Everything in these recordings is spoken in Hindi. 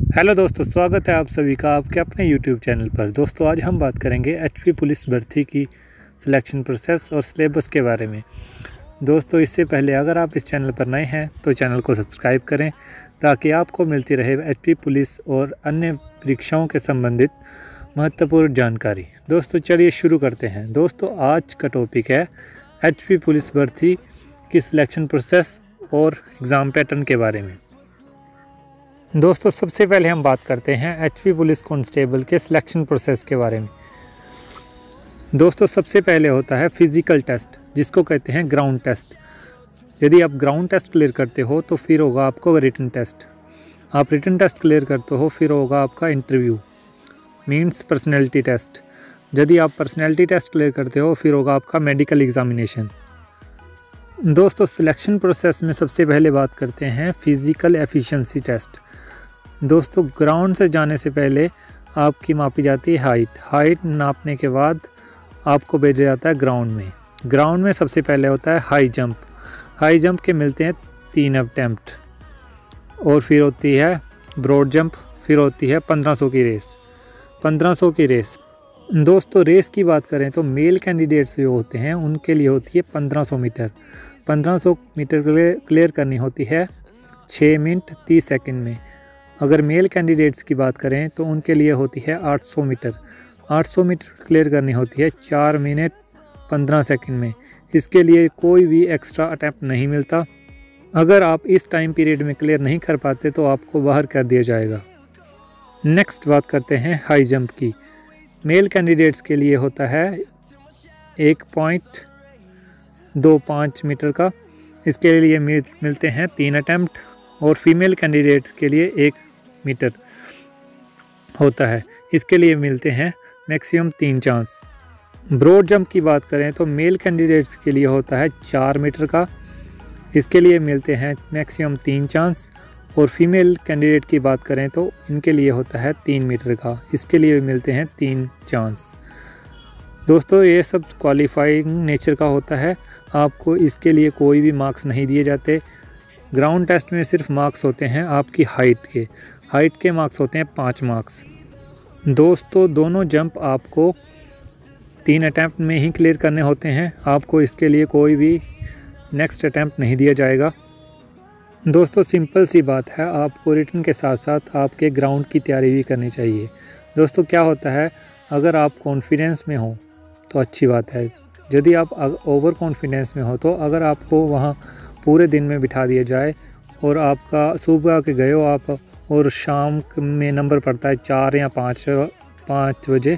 हेलो दोस्तों, स्वागत है आप सभी का आपके अपने यूट्यूब चैनल पर। दोस्तों आज हम बात करेंगे एचपी पुलिस भर्ती की सिलेक्शन प्रोसेस और सिलेबस के बारे में। दोस्तों इससे पहले अगर आप इस चैनल पर नए हैं तो चैनल को सब्सक्राइब करें ताकि आपको मिलती रहे एचपी पुलिस और अन्य परीक्षाओं के संबंधित महत्वपूर्ण जानकारी। दोस्तों चलिए शुरू करते हैं। दोस्तों आज का टॉपिक है एचपी पुलिस भर्ती की सिलेक्शन प्रोसेस और एग्ज़ाम पैटर्न के बारे में। दोस्तों सबसे पहले हम बात करते हैं एचपी पुलिस कांस्टेबल के सिलेक्शन प्रोसेस के बारे में। दोस्तों सबसे पहले होता है फिज़िकल टेस्ट, जिसको कहते हैं ग्राउंड टेस्ट। यदि आप ग्राउंड टेस्ट क्लियर करते हो तो फिर होगा आपको रिटन टेस्ट। आप रिटन टेस्ट क्लियर करते हो फिर होगा आपका इंटरव्यू मीन्स पर्सनैलिटी टेस्ट। यदि आप पर्सनैलिटी टेस्ट क्लियर करते हो फिर होगा आपका मेडिकल एग्जामिनेशन। दोस्तों सिलेक्शन प्रोसेस में सबसे पहले बात करते हैं फिज़िकल एफिशिएंसी टेस्ट। दोस्तों ग्राउंड से जाने से पहले आपकी मापी जाती है हाइट नापने के बाद आपको भेजा जाता है ग्राउंड में। ग्राउंड में सबसे पहले होता है हाई जंप के मिलते हैं 3 अटेम्प्ट, और फिर होती है ब्रॉड जंप, फिर होती है 1500 की रेस। दोस्तों रेस की बात करें तो मेल कैंडिडेट्स जो होते हैं उनके लिए होती है 1500 मीटर। 1500 मीटर क्लियर करनी होती है 6 मिनट 30 सेकंड में। अगर मेल कैंडिडेट्स की बात करें तो उनके लिए होती है 800 मीटर। 800 मीटर क्लियर करनी होती है 4 मिनट 15 सेकंड में। इसके लिए कोई भी एक्स्ट्रा अटैम्प्ट नहीं मिलता। अगर आप इस टाइम पीरियड में क्लियर नहीं कर पाते तो आपको बाहर कर दिया जाएगा। नेक्स्ट बात करते हैं हाई जंप की। मेल कैंडिडेट्स के लिए होता है 1.25 मीटर का। इसके लिए मिलते हैं 3 अटैम्प्ट, और फीमेल कैंडिडेट्स के लिए 1 मीटर होता है। इसके लिए मिलते हैं मैक्सिमम 3 चांस। ब्रॉड जंप की बात करें तो मेल कैंडिडेट्स के लिए होता है 4 मीटर का। इसके लिए मिलते हैं मैक्सिमम 3 चांस, और फीमेल कैंडिडेट की बात करें तो इनके लिए होता है 3 मीटर का। इसके लिए मिलते हैं 3 चांस। दोस्तों ये सब क्वालिफाइंग नेचर का होता है, आपको इसके लिए कोई भी मार्क्स नहीं दिए जाते। ग्राउंड टेस्ट में सिर्फ मार्क्स होते हैं आपकी हाइट के मार्क्स होते हैं 5 मार्क्स। दोस्तों दोनों जंप आपको 3 अटैम्प्ट में ही क्लियर करने होते हैं। आपको इसके लिए कोई भी नेक्स्ट अटैम्प्ट नहीं दिया जाएगा। दोस्तों सिंपल सी बात है, आपको रिटन के साथ साथ आपके ग्राउंड की तैयारी भी करनी चाहिए। दोस्तों क्या होता है, अगर आप कॉन्फिडेंस में हो तो अच्छी बात है। यदि आप ओवर कॉन्फिडेंस में हो तो अगर आपको वहाँ पूरे दिन में बिठा दिया जाए और आपका सुबह के गए हो आप और शाम में नंबर पड़ता है 4 या 5 बजे,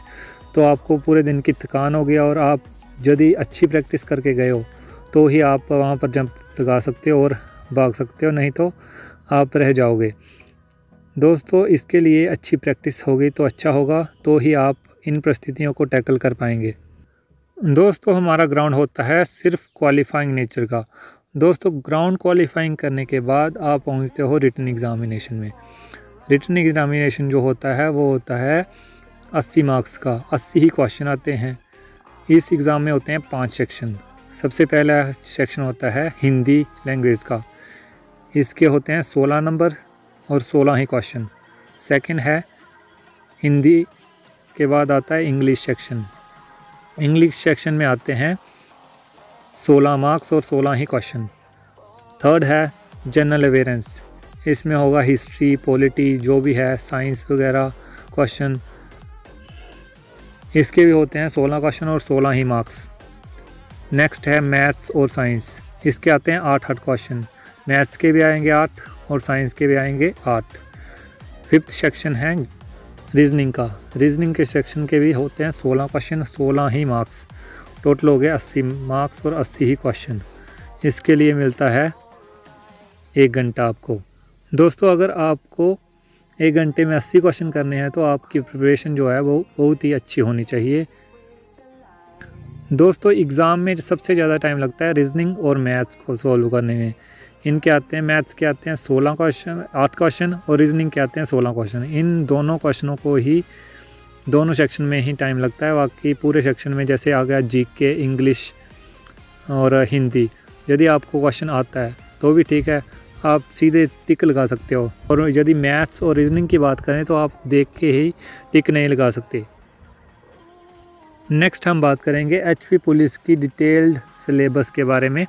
तो आपको पूरे दिन की थकान हो गया, और आप यदि अच्छी प्रैक्टिस करके गए हो तो ही आप वहाँ पर जंप लगा सकते हो और भाग सकते हो, नहीं तो आप रह जाओगे। दोस्तों इसके लिए अच्छी प्रैक्टिस होगी तो अच्छा होगा, तो ही आप इन परिस्थितियों को टैकल कर पाएंगे। दोस्तों हमारा ग्राउंड होता है सिर्फ क्वालिफाइंग नेचर का। दोस्तों ग्राउंड क्वालिफाइंग करने के बाद आप पहुंचते हो रिटन एग्ज़ामिनेशन में। रिटन एग्ज़ामिनेशन जो होता है वो होता है 80 मार्क्स का। 80 ही क्वेश्चन आते हैं। इस एग्ज़ाम में होते हैं 5 सेक्शन। सबसे पहला सेक्शन होता है हिंदी लैंग्वेज का। इसके होते हैं 16 नंबर और 16 ही क्वेश्चन। सेकंड है हिंदी के बाद आता है इंग्लिश सेक्शन। इंग्लिश सेक्शन में आते हैं 16 मार्क्स और 16 ही क्वेश्चन। थर्ड है जनरल अवेयरेंस। इसमें होगा हिस्ट्री, पॉलिटी, जो भी है साइंस वगैरह क्वेश्चन। इसके भी होते हैं 16 क्वेश्चन और 16 ही मार्क्स। नेक्स्ट है मैथ्स और साइंस। इसके आते हैं 8 क्वेश्चन। मैथ्स के भी आएंगे 8 और साइंस के भी आएंगे 8। फिफ्थ सेक्शन है रीजनिंग का। रीजनिंग के सेक्शन के भी होते हैं 16 क्वेश्चन, 16 ही मार्क्स। टोटल हो गया 80 मार्क्स और 80 ही क्वेश्चन। इसके लिए मिलता है 1 घंटा आपको। दोस्तों अगर आपको 1 घंटे में 80 क्वेश्चन करने हैं तो आपकी प्रिपरेशन जो है वो बहुत ही अच्छी होनी चाहिए। दोस्तों एग्ज़ाम में सबसे ज़्यादा टाइम लगता है रीजनिंग और मैथ्स को सॉल्व करने में। इनके आते हैं मैथ्स के आते हैं 16 क्वेश्चन, 8 क्वेश्चन, और रीजनिंग के आते हैं 16 क्वेश्चन। इन दोनों क्वेश्चनों को ही दोनों सेक्शन में ही टाइम लगता है। बाकी पूरे सेक्शन में जैसे आ गया जीके, इंग्लिश और हिंदी, यदि आपको क्वेश्चन आता है तो भी ठीक है, आप सीधे टिक लगा सकते हो, और यदि मैथ्स और रीजनिंग की बात करें तो आप देख के ही टिक नहीं लगा सकते। नेक्स्ट हम बात करेंगे HP पुलिस की डिटेल्ड सिलेबस के बारे में।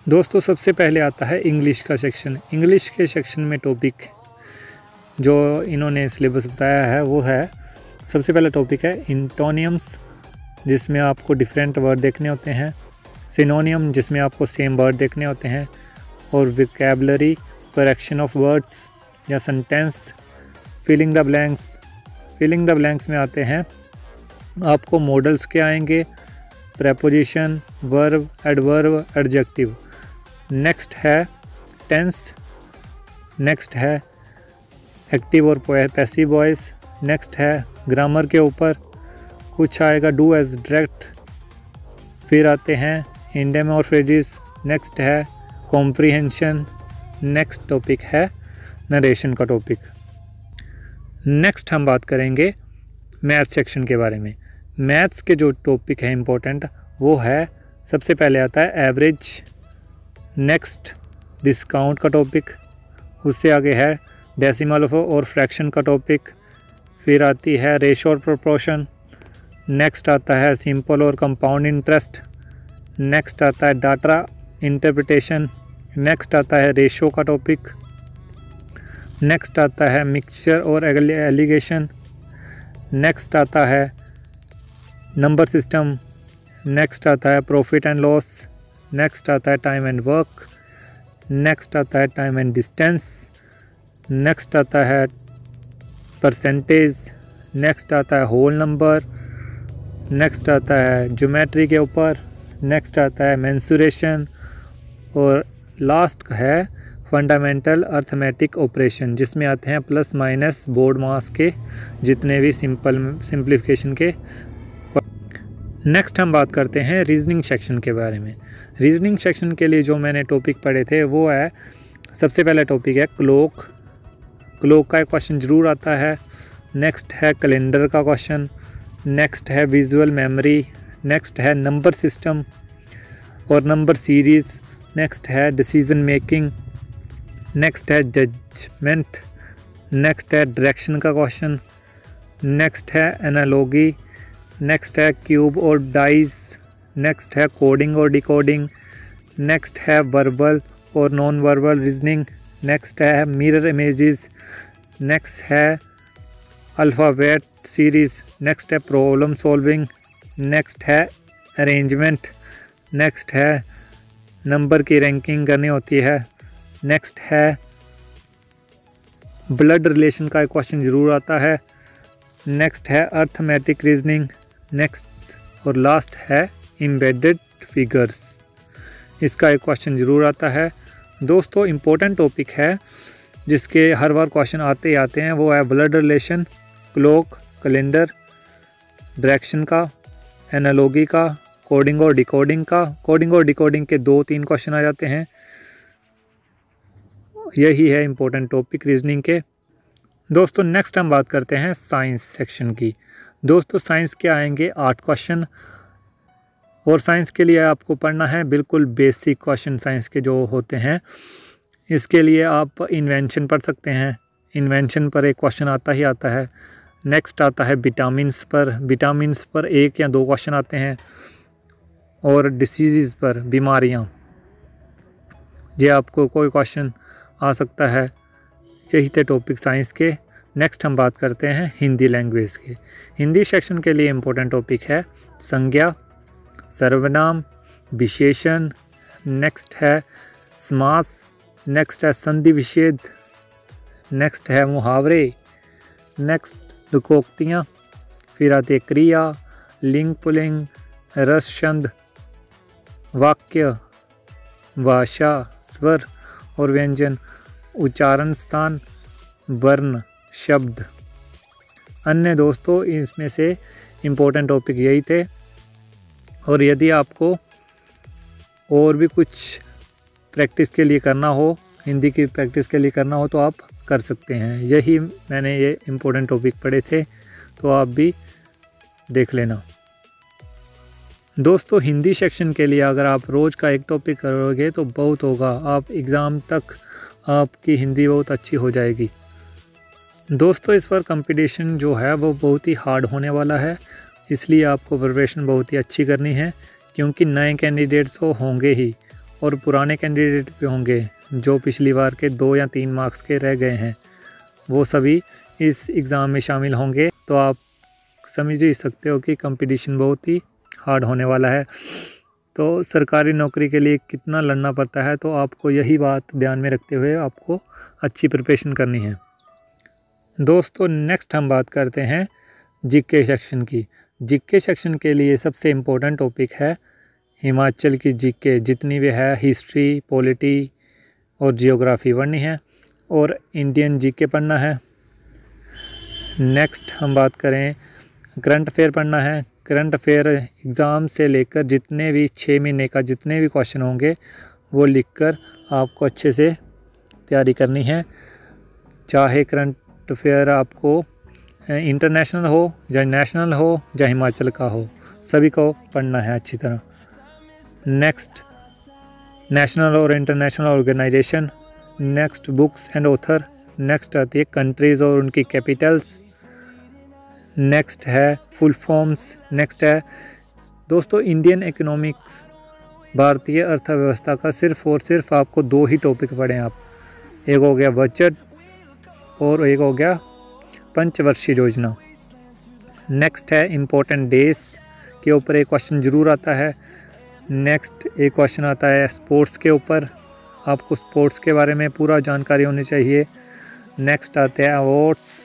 दोस्तों सबसे पहले आता है इंग्लिश का सेक्शन। इंग्लिश के सेक्शन में टॉपिक जो इन्होंने सिलेबस बताया है वो है, सबसे पहला टॉपिक है इंटोनियम्स, जिसमें आपको डिफरेंट वर्ड देखने होते हैं, सिनोनियम जिसमें आपको सेम वर्ड देखने होते हैं, और वोकैबुलरी, करेक्शन ऑफ वर्ड्स या sentence, filling the blanks. Filling the blanks में आते हैं आपको मॉडल्स के आएंगे, preposition, verb, adverb, adjective. Next है टेंस, नेक्स्ट है एक्टिव और पैसिव वॉइस, नेक्स्ट है ग्रामर के ऊपर कुछ आएगा, डू एज डायरेक्ट। फिर आते हैं इंडियम और फ्रेजेस, नेक्स्ट है कॉम्प्रीहेंशन, नेक्स्ट टॉपिक है नरेशन का टॉपिक। नेक्स्ट हम बात करेंगे मैथ्स सेक्शन के बारे में। मैथ्स के जो टॉपिक है इम्पोर्टेंट वो है, सबसे पहले आता है एवरेज, नेक्स्ट डिस्काउंट का टॉपिक, उससे आगे है डेसिमल और फ्रैक्शन का टॉपिक, फिर आती है रेशो और प्रोपोर्शन, नेक्स्ट आता है सिंपल और कंपाउंड इंटरेस्ट, नेक्स्ट आता है डाटा इंटरप्रिटेशन, नेक्स्ट आता है रेशो का टॉपिक, नेक्स्ट आता है मिक्सचर और एलिगेशन, नेक्स्ट आता है नंबर सिस्टम, नेक्स्ट आता है प्रॉफिट एंड लॉस, नेक्स्ट आता है टाइम एंड वर्क, नेक्स्ट आता है टाइम एंड डिस्टेंस, नेक्स्ट आता है परसेंटेज, नेक्स्ट आता है होल नंबर, नेक्स्ट आता है ज्योमेट्री के ऊपर, नेक्स्ट आता है मेंसुरेशन, और लास्ट है फंडामेंटल अर्थमेटिक ऑपरेशन, जिसमें आते हैं प्लस माइनस बोर्ड मास के जितने भी सिंप्लीफिकेशन के। नेक्स्ट हम बात करते हैं रीजनिंग सेक्शन के बारे में। रीजनिंग सेक्शन के लिए जो मैंने टॉपिक पढ़े थे वो है, सबसे पहला टॉपिक है क्लॉक। क्लॉक का एक क्वेश्चन ज़रूर आता है। नेक्स्ट है कैलेंडर का क्वेश्चन, नेक्स्ट है विजुअल मेमोरी, नेक्स्ट है नंबर सिस्टम और नंबर सीरीज़, नेक्स्ट है डिसीजन मेकिंग, नेक्स्ट है जजमेंट, नेक्स्ट है डायरेक्शन का क्वेश्चन, नेक्स्ट है एनालॉजी, नेक्स्ट है क्यूब और डाइस, नेक्स्ट है कोडिंग और डिकोडिंग, नेक्स्ट है वर्बल और नॉन वर्बल रीजनिंग, नेक्स्ट है मिरर इमेजेस, नेक्स्ट है अल्फ़ाबेट सीरीज़, नेक्स्ट है प्रॉब्लम सॉल्विंग, नेक्स्ट है अरेंजमेंट, नेक्स्ट है नंबर की रैंकिंग करनी होती है, नेक्स्ट है ब्लड रिलेशन का एक क्वेश्चन ज़रूर आता है, नेक्स्ट है अर्थमेटिक रीजनिंग, नेक्स्ट और लास्ट है एम्बेडेड फिगर्स, इसका एक क्वेश्चन ज़रूर आता है। दोस्तों इम्पोर्टेंट टॉपिक है जिसके हर बार क्वेश्चन आते ही आते हैं, वो है blood relation, clock, calendar, direction का, एनालॉजी का, कोडिंग और डिकोडिंग का। कोडिंग और डिकोडिंग के 2-3 क्वेश्चन आ जाते हैं। यही है इम्पोर्टेंट टॉपिक रीजनिंग के। दोस्तों नेक्स्ट हम बात करते हैं साइंस सेक्शन की। दोस्तों साइंस के आएंगे 8 क्वेश्चन, और साइंस के लिए आपको पढ़ना है बिल्कुल बेसिक क्वेश्चन साइंस के जो होते हैं। इसके लिए आप इन्वेंशन पढ़ सकते हैं, इन्वेंशन पर एक क्वेश्चन आता ही आता है। नेक्स्ट आता है विटामिन्स पर 1 या 2 क्वेश्चन आते हैं, और डिसीज़ पर, बीमारियां, ये आपको कोई क्वेश्चन आ सकता है। यही थे टॉपिक साइंस के। नेक्स्ट हम बात करते हैं हिंदी लैंग्वेज के। हिंदी सेक्शन के लिए इम्पोर्टेंट टॉपिक है संज्ञा, सर्वनाम, विशेषण, नेक्स्ट है समास, नेक्स्ट है संधि विच्छेद, नेक्स्ट है मुहावरे, नेक्स्ट लोकोक्तियाँ, फिर आते हैं क्रिया, लिंग पुल्लिंग, रस छंद, वाक्य, भाषा, स्वर और व्यंजन, उच्चारण स्थान, वर्ण, शब्द। अन्य दोस्तों इसमें से इम्पोर्टेंट टॉपिक यही थे, और यदि आपको और भी कुछ प्रैक्टिस के लिए करना हो, हिंदी की प्रैक्टिस के लिए करना हो, तो आप कर सकते हैं। यही मैंने ये इम्पोर्टेंट टॉपिक पढ़े थे, तो आप भी देख लेना। दोस्तों हिंदी सेक्शन के लिए अगर आप रोज़ का एक टॉपिक करोगे तो बहुत होगा, आप एग्ज़ाम तक आपकी हिंदी बहुत अच्छी हो जाएगी। दोस्तों इस बार कंपटीशन जो है वो बहुत ही हार्ड होने वाला है, इसलिए आपको प्रिपरेशन बहुत ही अच्छी करनी है, क्योंकि नए कैंडिडेट्स तो होंगे ही और पुराने कैंडिडेट भी होंगे जो पिछली बार के 2 या 3 मार्क्स के रह गए हैं, वो सभी इस एग्ज़ाम में शामिल होंगे। तो आप समझ ही सकते हो कि कंपटीशन बहुत ही हार्ड होने वाला है। तो सरकारी नौकरी के लिए कितना लड़ना पड़ता है, तो आपको यही बात ध्यान में रखते हुए आपको अच्छी प्रिपरेशन करनी है। दोस्तों नेक्स्ट हम बात करते हैं जीके सेक्शन की। जीके सेक्शन के लिए सबसे इम्पोर्टेंट टॉपिक है हिमाचल की जीके, जितनी भी है हिस्ट्री, पॉलिटी और जियोग्राफी पढ़नी है और इंडियन जीके पढ़ना है। नेक्स्ट हम बात करें करंट अफेयर पढ़ना है। करंट अफेयर एग्ज़ाम से लेकर जितने भी 6 महीने का जितने भी क्वेश्चन होंगे वो लिखकर आपको अच्छे से तैयारी करनी है। चाहे करंट अफेयर आपको इंटरनेशनल हो या नेशनल हो या हिमाचल का हो, सभी को पढ़ना है अच्छी तरह। नेक्स्ट नेशनल और international organisation. Next books and author. Next आती है कंट्रीज़ और उनकी कैपिटल्स। नेक्स्ट है फुल फॉर्म्स। नेक्स्ट है दोस्तों इंडियन इकोनॉमिक्स, भारतीय अर्थव्यवस्था का सिर्फ और सिर्फ आपको 2 ही टॉपिक पढ़ें आप। एक हो गया बजट और एक हो गया पंचवर्षीय योजना। नेक्स्ट है इम्पोर्टेंट डेज के ऊपर एक क्वेश्चन ज़रूर आता है। नेक्स्ट एक क्वेश्चन आता है स्पोर्ट्स के ऊपर, आपको स्पोर्ट्स के बारे में पूरा जानकारी होनी चाहिए। नेक्स्ट आते हैं अवार्ड्स,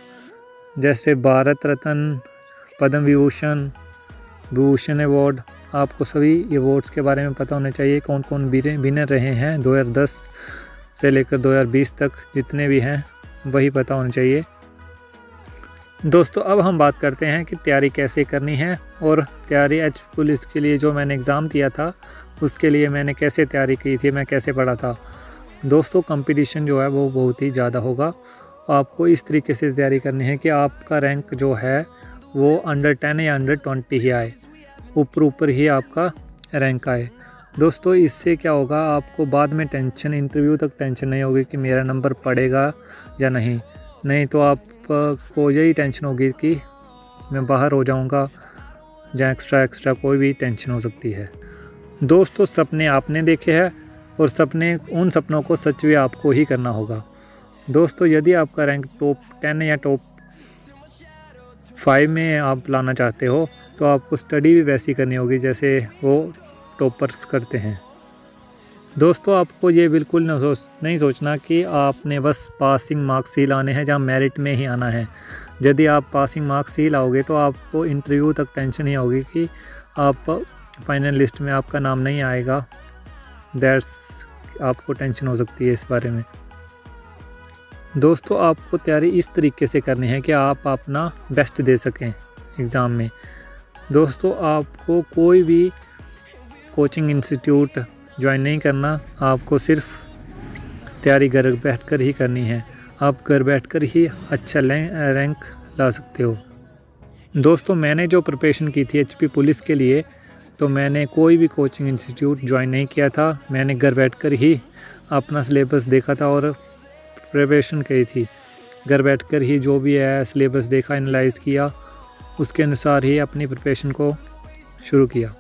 जैसे भारत रत्न, पद्म विभूषण अवार्ड, आपको सभी अवार्ड्स के बारे में पता होने चाहिए, कौन कौन विनर रहे हैं 2010 से लेकर 2020 तक जितने भी हैं वही पता होने चाहिए। दोस्तों अब हम बात करते हैं कि तैयारी कैसे करनी है और तैयारी एचपी पुलिस के लिए जो मैंने एग्ज़ाम दिया था उसके लिए मैंने कैसे तैयारी की थी, मैं कैसे पढ़ा था। दोस्तों कंपटीशन जो है वो बहुत ही ज़्यादा होगा, आपको इस तरीके से तैयारी करनी है कि आपका रैंक जो है वो अंडर 10 या अंडर 20 ही आए, ऊपर ही आपका रैंक आए। दोस्तों इससे क्या होगा, आपको बाद में टेंशन, इंटरव्यू तक टेंशन नहीं होगी कि मेरा नंबर पड़ेगा या नहीं तो आपको यही टेंशन होगी कि मैं बाहर हो जाऊंगा या एक्स्ट्रा कोई भी टेंशन हो सकती है। दोस्तों सपने आपने देखे हैं और उन सपनों को सच भी आपको ही करना होगा। दोस्तों यदि आपका रैंक टॉप 10 या टॉप 5 में आप लाना चाहते हो तो आपको स्टडी भी वैसी करनी होगी जैसे वो टॉपर्स करते हैं। दोस्तों आपको ये बिल्कुल नहीं सोचना कि आपने बस पासिंग मार्क्स ही लाने हैं या मेरिट में ही आना है। यदि आप पासिंग मार्क्स ही लाओगे तो आपको इंटरव्यू तक टेंशन ही होगी कि आप फाइनल लिस्ट में आपका नाम नहीं आएगा। आपको टेंशन हो सकती है इस बारे में। दोस्तों आपको तैयारी इस तरीके से करनी है कि आप अपना बेस्ट दे सकें एग्ज़ाम में। दोस्तों आपको कोई भी कोचिंग इंस्टीट्यूट ज्वाइन नहीं करना, आपको सिर्फ तैयारी घर बैठकर ही करनी है। आप घर बैठकर ही अच्छा रैंक ला सकते हो। दोस्तों मैंने जो प्रिपरेशन की थी एचपी पुलिस के लिए, तो मैंने कोई भी कोचिंग इंस्टीट्यूट ज्वाइन नहीं किया था, मैंने घर बैठकर ही अपना सिलेबस देखा था और प्रिपरेशन की थी। घर बैठकर ही जो भी है सिलेबस देखा, एनालाइज़ किया, उसके अनुसार ही अपनी प्रिपरेशन को शुरू किया।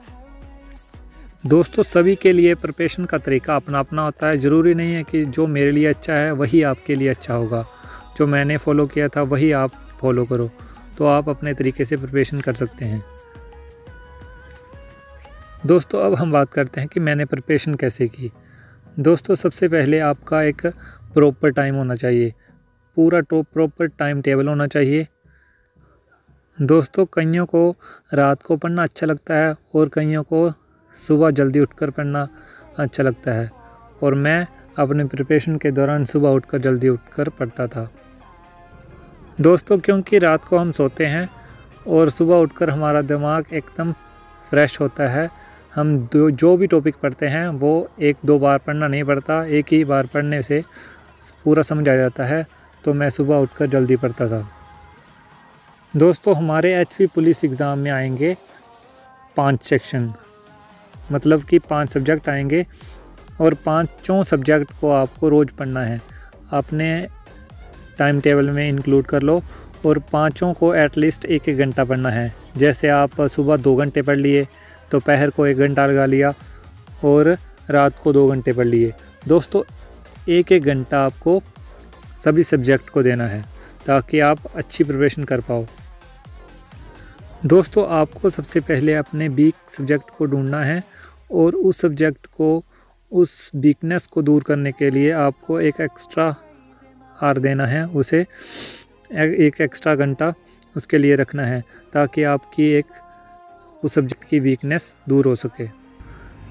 दोस्तों सभी के लिए प्रिपरेशन का तरीका अपना अपना होता है, ज़रूरी नहीं है कि जो मेरे लिए अच्छा है वही आपके लिए अच्छा होगा। जो मैंने फॉलो किया था वही आप फॉलो करो, तो आप अपने तरीके से प्रिपरेशन कर सकते हैं। दोस्तों अब हम बात करते हैं कि मैंने प्रिपरेशन कैसे की। दोस्तों सबसे पहले आपका एक प्रॉपर टाइम होना चाहिए, पूरा प्रॉपर टाइम टेबल होना चाहिए। दोस्तों कईयों को रात को पढ़ना अच्छा लगता है और कईयों को सुबह जल्दी उठकर पढ़ना अच्छा लगता है, और मैं अपने प्रिपरेशन के दौरान सुबह जल्दी उठकर पढ़ता था। दोस्तों क्योंकि रात को हम सोते हैं और सुबह उठकर हमारा दिमाग एकदम फ्रेश होता है। हम जो भी टॉपिक पढ़ते हैं वो 1-2 बार पढ़ना नहीं पड़ता, एक ही बार पढ़ने से पूरा समझ आ जाता है, तो मैं सुबह उठकर जल्दी पढ़ता था। दोस्तों हमारे एचपी पुलिस एग्ज़ाम में आएंगे 5 सेक्शन, मतलब कि 5 सब्जेक्ट आएंगे और 5 सब्जेक्ट को आपको रोज़ पढ़ना है। अपने टाइम टेबल में इंक्लूड कर लो और 5 को एटलीस्ट 1-1 घंटा पढ़ना है। जैसे आप सुबह 2 घंटे पढ़ लिए, दोपहर को 1 घंटा लगा लिया और रात को 2 घंटे पढ़ लिए। दोस्तों 1-1 घंटा आपको सभी सब्जेक्ट को देना है ताकि आप अच्छी प्रिपरेशन कर पाओ। दोस्तों आपको सबसे पहले अपने वीक सब्जेक्ट को ढूंढना है और उस सब्जेक्ट को, उस वीकनेस को दूर करने के लिए आपको एक एक्स्ट्रा आवर देना है, उसे एक एक्स्ट्रा घंटा उसके लिए रखना है ताकि आपकी उस सब्जेक्ट की वीकनेस दूर हो सके।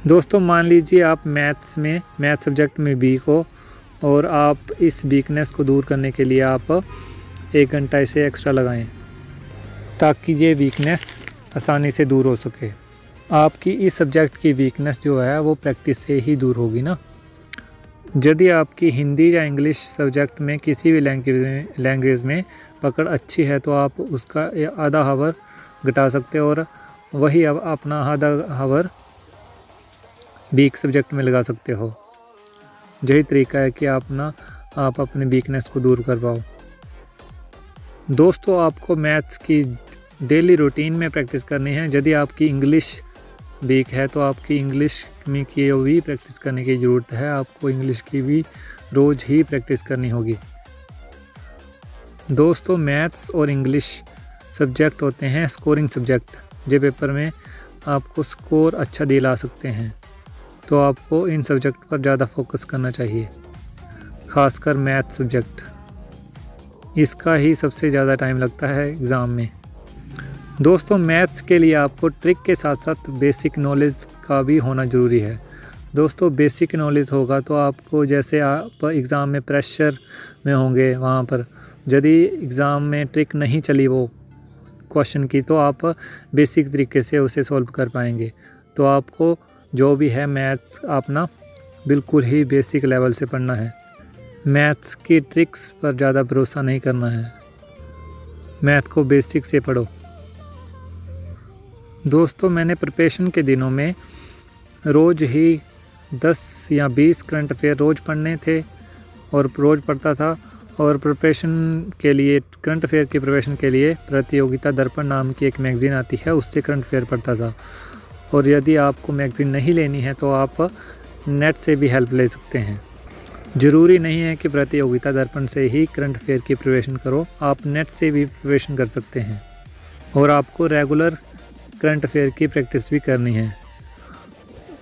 दोस्तों मान लीजिए आप मैथ सब्जेक्ट में वीक हो और आप इस वीकनेस को दूर करने के लिए आप 1 घंटा इसे एक्स्ट्रा लगाएं ताकि ये वीकनेस आसानी से दूर हो सके। आपकी इस सब्जेक्ट की वीकनेस जो है वो प्रैक्टिस से ही दूर होगी ना। यदि आपकी हिंदी या इंग्लिश सब्जेक्ट में किसी भी लैंग्वेज में पकड़ अच्छी है तो आप उसका आधा हावर घटा सकते हो और वही अब अपना आधा हावर वीक सब्जेक्ट में लगा सकते हो। यही तरीका है कि आप अपने वीकनेस को दूर कर पाओ। दोस्तों आपको मैथ्स की डेली रूटीन में प्रैक्टिस करनी है। यदि आपकी इंग्लिश वीक है तो आपकी इंग्लिश में की भी प्रैक्टिस करने की ज़रूरत है। आपको इंग्लिश की भी रोज़ ही प्रैक्टिस करनी होगी। दोस्तों मैथ्स और इंग्लिश सब्जेक्ट होते हैं स्कोरिंग सब्जेक्ट, जो पेपर में आपको स्कोर अच्छा दिला सकते हैं। तो आपको इन सब्जेक्ट पर ज़्यादा फोकस करना चाहिए, ख़ासकर मैथ सब्जेक्ट। इसका ही सबसे ज़्यादा टाइम लगता है एग्ज़ाम में। दोस्तों मैथ्स के लिए आपको ट्रिक के साथ साथ बेसिक नॉलेज का भी होना ज़रूरी है। दोस्तों बेसिक नॉलेज होगा तो आपको, जैसे आप एग्ज़ाम में प्रेशर में होंगे, वहाँ पर यदि एग्ज़ाम में ट्रिक नहीं चली वो क्वेश्चन की तो आप बेसिक तरीके से उसे सॉल्व कर पाएंगे। तो आपको जो भी है मैथ्स अपना बिल्कुल ही बेसिक लेवल से पढ़ना है। मैथ्स की ट्रिक्स पर ज़्यादा भरोसा नहीं करना है, मैथ को बेसिक से पढ़ो। दोस्तों मैंने प्रिपरेशन के दिनों में रोज़ ही 10 या 20 करंट अफेयर रोज़ पढ़ने थे और रोज़ पढ़ता था। और प्रिपरेशन के लिए, करंट अफेयर की प्रिपरेशन के लिए प्रतियोगिता दर्पण नाम की एक मैगज़ीन आती है, उससे करंट अफेयर पढ़ता था। और यदि आपको मैगज़ीन नहीं लेनी है तो आप नेट से भी हेल्प ले सकते हैं। ज़रूरी नहीं है कि प्रतियोगिता दर्पण से ही करंट अफेयर की प्रिपरेशन करो, आप नेट से भी प्रिपरेशन कर सकते हैं। और आपको रेगुलर करंट अफेयर की प्रैक्टिस भी करनी है।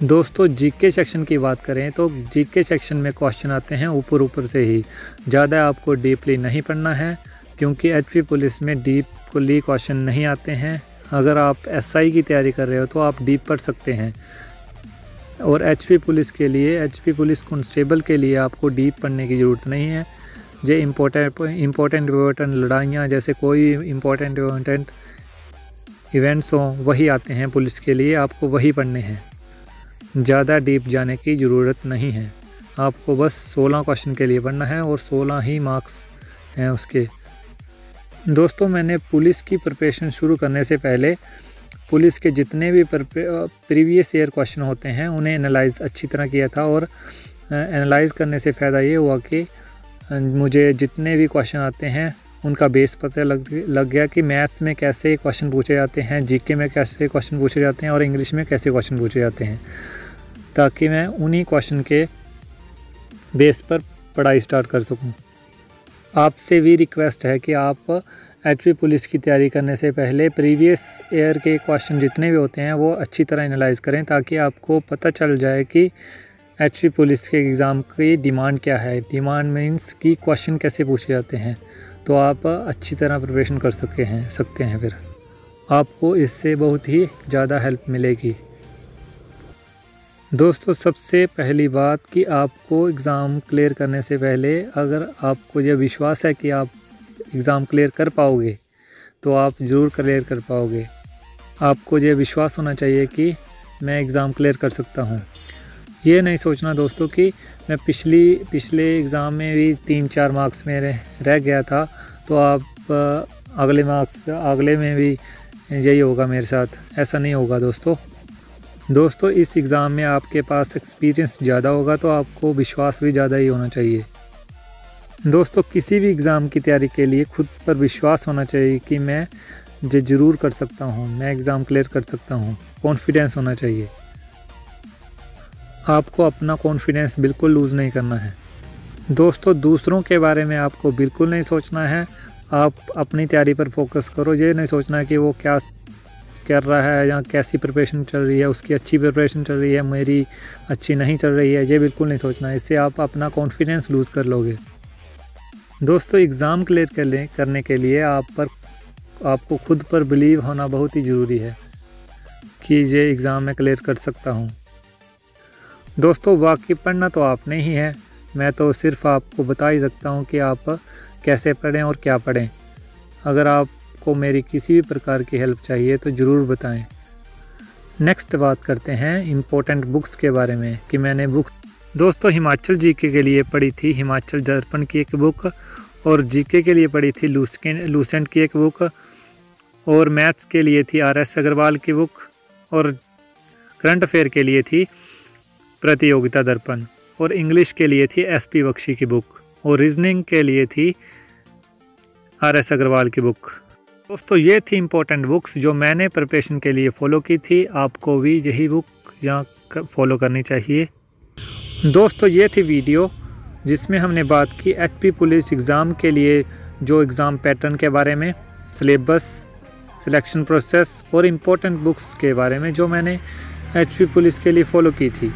दोस्तों जीके सेक्शन की बात करें तो जीके सेक्शन में क्वेश्चन आते हैं ऊपर से ही, ज़्यादा आपको डीपली नहीं पढ़ना है क्योंकि एचपी पुलिस में डीपली क्वेश्चन नहीं आते हैं। अगर आप एसआई की तैयारी कर रहे हो तो आप डीप पढ़ सकते हैं। और एचपी पुलिस के लिए, एचपी पुलिस कांस्टेबल के लिए आपको डीप पढ़ने की ज़रूरत नहीं है। जो इम्पोर्टेंट लड़ाइयाँ, जैसे कोई इम्पोर्टेंट इवेंट्स हों, वही आते हैं पुलिस के लिए, आपको वही पढ़ने हैं। ज़्यादा डीप जाने की ज़रूरत नहीं है, आपको बस 16 क्वेश्चन के लिए पढ़ना है और 16 ही मार्क्स हैं उसके। दोस्तों मैंने पुलिस की प्रिपरेशन शुरू करने से पहले पुलिस के जितने भी प्रीवियस ईयर क्वेश्चन होते हैं उन्हें एनालाइज़ अच्छी तरह किया था। और एनालाइज़ करने से फ़ायदा ये हुआ कि मुझे जितने भी क्वेश्चन आते हैं उनका बेस पता लग गया कि मैथ्स में कैसे क्वेश्चन पूछे जाते हैं, जीके में कैसे क्वेश्चन पूछे जाते हैं और इंग्लिश में कैसे क्वेश्चन पूछे जाते हैं, ताकि मैं उन्हीं क्वेश्चन के बेस पर पढ़ाई स्टार्ट कर सकूं। आपसे भी रिक्वेस्ट है कि आप एचपी पुलिस की तैयारी करने से पहले प्रीवियस ईयर के क्वेश्चन जितने भी होते हैं वो अच्छी तरह एनालाइज़ करें, ताकि आपको पता चल जाए कि एचपी पुलिस के एग्ज़ाम की डिमांड क्या है। डिमांड मीन्स कि क्वेश्चन कैसे पूछे जाते हैं, तो आप अच्छी तरह प्रिपरेशन कर सकते हैं। फिर आपको इससे बहुत ही ज़्यादा हेल्प मिलेगी। दोस्तों सबसे पहली बात कि आपको एग्ज़ाम क्लियर करने से पहले, अगर आपको यह विश्वास है कि आप एग्ज़ाम क्लियर कर पाओगे तो आप ज़रूर क्लियर कर पाओगे। आपको यह विश्वास होना चाहिए कि मैं एग्ज़ाम क्लियर कर सकता हूँ। ये नहीं सोचना दोस्तों कि मैं पिछले एग्ज़ाम में भी 3-4 मार्क्स में रह गया था तो आप अगले में भी यही होगा मेरे साथ। ऐसा नहीं होगा दोस्तों। दोस्तों इस एग्ज़ाम में आपके पास एक्सपीरियंस ज़्यादा होगा तो आपको विश्वास भी ज़्यादा ही होना चाहिए। दोस्तों किसी भी एग्ज़ाम की तैयारी के लिए खुद पर विश्वास होना चाहिए कि मैं ये ज़रूर कर सकता हूँ, मैं एग्ज़ाम क्लियर कर सकता हूँ। कॉन्फिडेंस होना चाहिए। आपको अपना कॉन्फिडेंस बिल्कुल लूज़ नहीं करना है। दोस्तों दूसरों के बारे में आपको बिल्कुल नहीं सोचना है। आप अपनी तैयारी पर फोकस करो। ये नहीं सोचना है कि वो क्या कर रहा है या कैसी प्रिपरेशन चल रही है, उसकी अच्छी प्रिपरेशन चल रही है, मेरी अच्छी नहीं चल रही है, ये बिल्कुल नहीं सोचना है। इससे आप अपना कॉन्फिडेंस लूज़ कर लोगे। दोस्तों एग्ज़ाम क्लियर करने के लिए आपको खुद पर बिलीव होना बहुत ही ज़रूरी है कि ये एग्ज़ाम मैं क्लियर कर सकता हूँ। दोस्तों बाकी पढ़ना तो आपने ही है, मैं तो सिर्फ आपको बता ही सकता हूँ कि आप कैसे पढ़ें और क्या पढ़ें। अगर आपको मेरी किसी भी प्रकार की हेल्प चाहिए तो ज़रूर बताएं। नेक्स्ट बात करते हैं इम्पोर्टेंट बुक्स के बारे में कि मैंने बुक दोस्तों हिमाचल जीके के लिए पढ़ी थी हिमाचल दर्पण की एक बुक, और जीके के लिए पढ़ी थी लूसेंट की एक बुक, और मैथ्स के लिए थी RS अग्रवाल की बुक, और करंट अफेयर के लिए थी प्रतियोगिता दर्पण, और इंग्लिश के लिए थी SP बख्शी की बुक, और रीजनिंग के लिए थी RS अग्रवाल की बुक। दोस्तों ये थी इम्पोर्टेंट बुक्स जो मैंने प्रिपरेशन के लिए फ़ॉलो की थी। आपको भी यही बुक यहाँ फॉलो करनी चाहिए। दोस्तों ये थी वीडियो जिसमें हमने बात की HP पुलिस एग्ज़ाम के लिए जो एग्ज़ाम पैटर्न के बारे में, सिलेबस, सिलेक्शन प्रोसेस और इम्पोर्टेंट बुक्स के बारे में जो मैंने HP पुलिस के लिए फ़ॉलो की थी।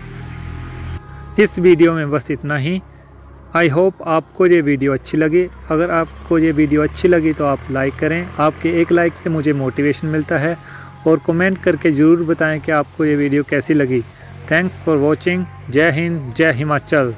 इस वीडियो में बस इतना ही। आई होप आपको ये वीडियो अच्छी लगी। अगर आपको ये वीडियो अच्छी लगी तो आप लाइक करें। आपके एक लाइक से मुझे मोटिवेशन मिलता है, और कमेंट करके ज़रूर बताएं कि आपको ये वीडियो कैसी लगी। Thanks for watching. जय हिंद, जय हिमाचल।